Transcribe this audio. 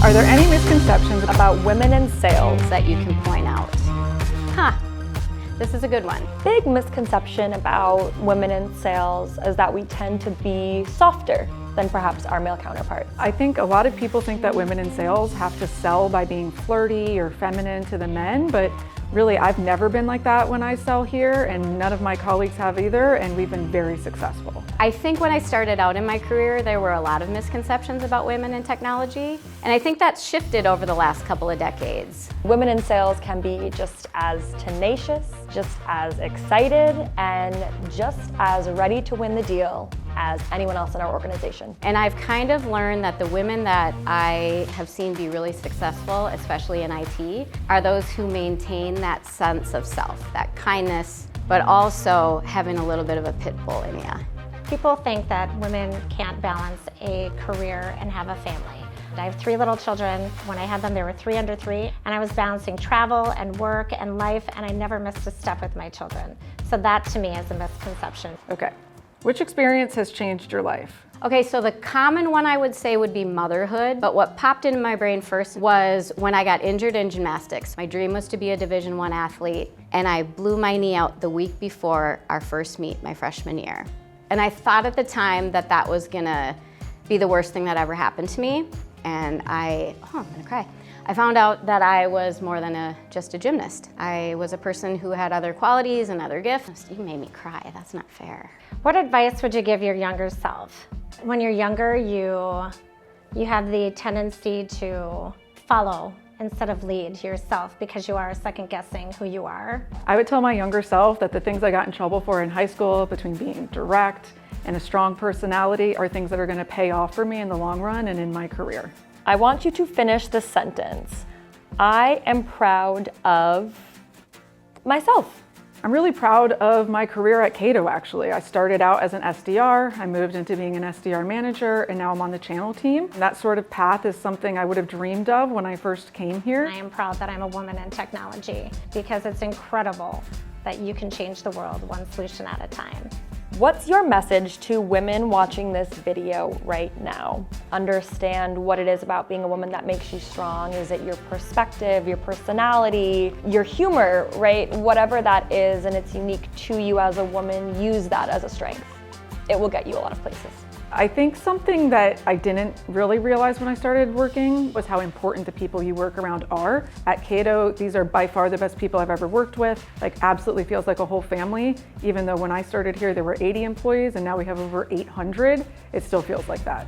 Are there any misconceptions about women in sales? that you can point out? This is a good one. Big misconception about women in sales is that we tend to be softer than perhaps our male counterparts. I think a lot of people think that women in sales have to sell by being flirty or feminine to the men, but really I've never been like that when I sell here, and none of my colleagues have either, and we've been very successful. I think when I started out in my career, there were a lot of misconceptions about women in technology, and I think that's shifted over the last couple of decades. Women in sales can be just as tenacious, just as excited, and just as ready to win the deal as anyone else in our organization. And I've kind of learned that the women that I have seen be really successful, especially in IT, are those who maintain that sense of self, that kindness, but also having a little bit of a pit bull in you. People think that women can't balance a career and have a family. I have 3 little children. When I had them, they were 3 under 3, and I was balancing travel and work and life, and I never missed a step with my children. So that to me is a misconception. Okay, which experience has changed your life? Okay, so the common one I would say would be motherhood, but what popped into my brain first was when I got injured in gymnastics. My dream was to be a Division I athlete, and I blew my knee out the week before our first meet, my freshman year. And I thought at the time that that was gonna be the worst thing that ever happened to me, and I'm gonna cry. I found out that I was more than just a gymnast. I was a person who had other qualities and other gifts. You made me cry, that's not fair. What advice would you give your younger self? When you're younger, you have the tendency to follow instead of lead yourself because you are second guessing who you are. I would tell my younger self that the things I got in trouble for in high school, between being direct and a strong personality, are things that are going to pay off for me in the long run and in my career. I want you to finish this sentence. I am proud of myself. I'm really proud of my career at Cato, actually. I started out as an SDR, I moved into being an SDR manager, and now I'm on the channel team. That sort of path is something I would have dreamed of when I first came here. I am proud that I'm a woman in technology because it's incredible that you can change the world one solution at a time. What's your message to women watching this video right now? Understand what it is about being a woman that makes you strong. Is it your perspective, your personality, your humor, right? Whatever that is and it's unique to you as a woman, use that as a strength. It will get you a lot of places. I think something that I didn't really realize when I started working was how important the people you work around are. At Cato, these are by far the best people I've ever worked with. Like, absolutely feels like a whole family. Even though when I started here, there were 80 employees and now we have over 800, it still feels like that.